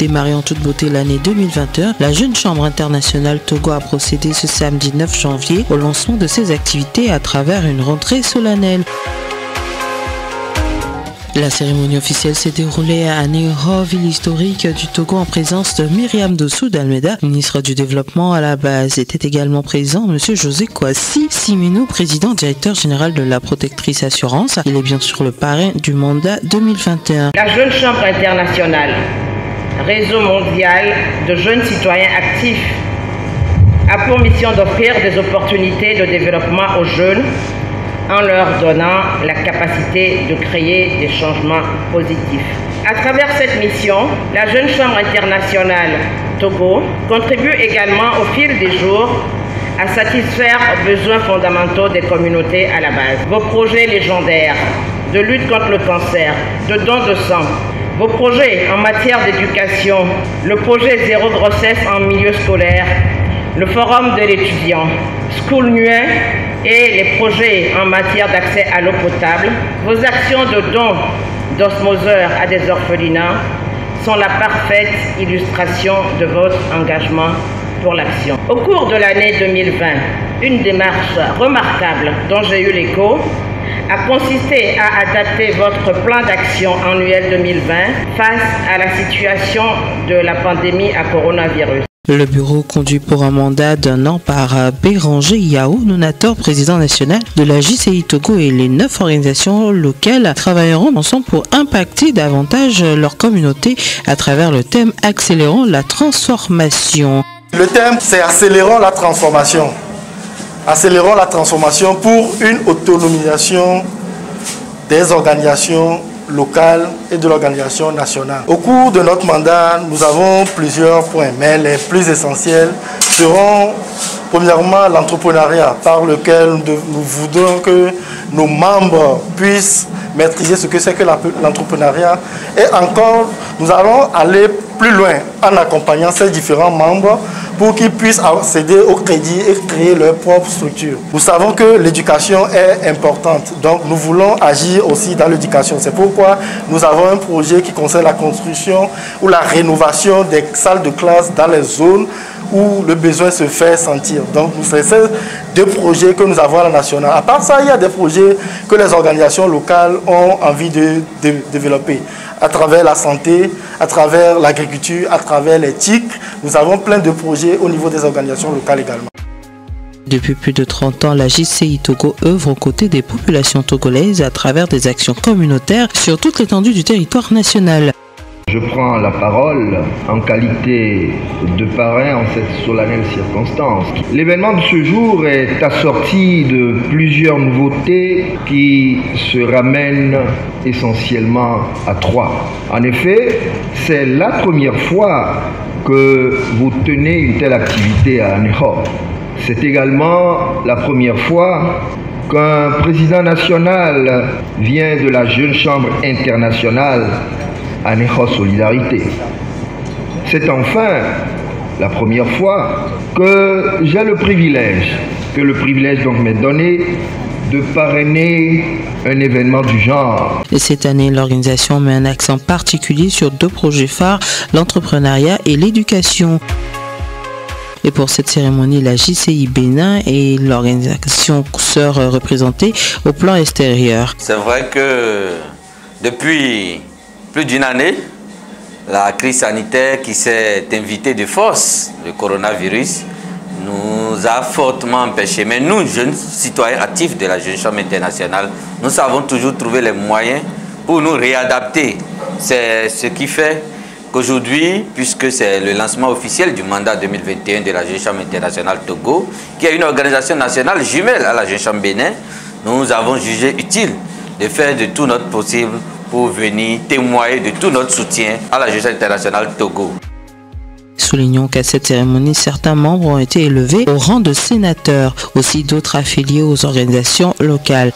Démarrée en toute beauté l'année 2021, la Jeune Chambre internationale Togo a procédé ce samedi 9 janvier au lancement de ses activités à travers une rentrée solennelle. La cérémonie officielle s'est déroulée à Anéro, ville historique du Togo, en présence de Myriam Dossou d'Almeida, ministre du Développement à la base. Était également présent M. José Kwasi Siminou, président directeur général de la Protectrice Assurance. Il est bien sûr le parrain du mandat 2021. La Jeune Chambre internationale, réseau mondial de jeunes citoyens actifs, a pour mission d'offrir des opportunités de développement aux jeunes en leur donnant la capacité de créer des changements positifs. À travers cette mission, la Jeune Chambre internationale Togo contribue également au fil des jours à satisfaire aux besoins fondamentaux des communautés à la base. Vos projets légendaires de lutte contre le cancer, de don de sang, vos projets en matière d'éducation, le projet Zéro grossesse en milieu scolaire, le forum de l'étudiant, School Nuin et les projets en matière d'accès à l'eau potable, vos actions de dons d'osmoseurs à des orphelinats sont la parfaite illustration de votre engagement pour l'action. Au cours de l'année 2020, une démarche remarquable dont j'ai eu l'écho a consisté à adapter votre plan d'action annuel 2020 face à la situation de la pandémie à coronavirus. Le bureau, conduit pour un mandat d'1 an par Béranger Yao Nonator, président national de la JCI Togo, et les 9 organisations locales travailleront ensemble pour impacter davantage leur communauté à travers le thème « Accélérons la transformation ». Le thème, c'est « Accélérons la transformation ». Accélérons la transformation pour une autonomisation des organisations locales et de l'organisation nationale. Au cours de notre mandat, nous avons plusieurs points, mais les plus essentiels seront premièrement l'entrepreneuriat, par lequel nous voudrons que nos membres puissent maîtriser ce que c'est que l'entrepreneuriat. Et encore, nous allons aller plus loin en accompagnant ces différents membres pour qu'ils puissent accéder au crédit et créer leur propre structure. Nous savons que l'éducation est importante, donc nous voulons agir aussi dans l'éducation. C'est pourquoi nous avons un projet qui concerne la construction ou la rénovation des salles de classe dans les zones où le besoin se fait sentir. Donc, c'est ces 2 projets que nous avons à la nationale. À part ça, il y a des projets que les organisations locales ont envie de développer. À travers la santé, à travers l'agriculture, à travers les TIC, nous avons plein de projets au niveau des organisations locales également. Depuis plus de 30 ans, la JCI Togo œuvre aux côtés des populations togolaises à travers des actions communautaires sur toute l'étendue du territoire national. Je prends la parole en qualité de parrain en cette solennelle circonstance. L'événement de ce jour est assorti de plusieurs nouveautés qui se ramènent essentiellement à 3. En effet, c'est la première fois que vous tenez une telle activité à Anéro. C'est également la première fois qu'un président national vient de la Jeune Chambre internationale Anéro Solidarité. C'est enfin la première fois que j'ai le privilège donc m'est donné de parrainer un événement du genre. Et cette année, l'organisation met un accent particulier sur 2 projets phares, l'entrepreneuriat et l'éducation. Et pour cette cérémonie, la JCI Bénin et l'organisation sœur représentée au plan extérieur. C'est vrai que depuis plus d'une année, la crise sanitaire qui s'est invitée de force, le coronavirus, nous a fortement empêchés. Mais nous, jeunes citoyens actifs de la Jeune Chambre internationale, nous savons toujours trouver les moyens pour nous réadapter. C'est ce qui fait qu'aujourd'hui, puisque c'est le lancement officiel du mandat 2021 de la Jeune Chambre internationale Togo, qui est une organisation nationale jumelle à la Jeune Chambre Bénin, nous avons jugé utile de faire de tout notre possible pour venir témoigner de tout notre soutien à la Jeune Chambre internationale Togo. Soulignons qu'à cette cérémonie, certains membres ont été élevés au rang de sénateurs, aussi d'autres affiliés aux organisations locales.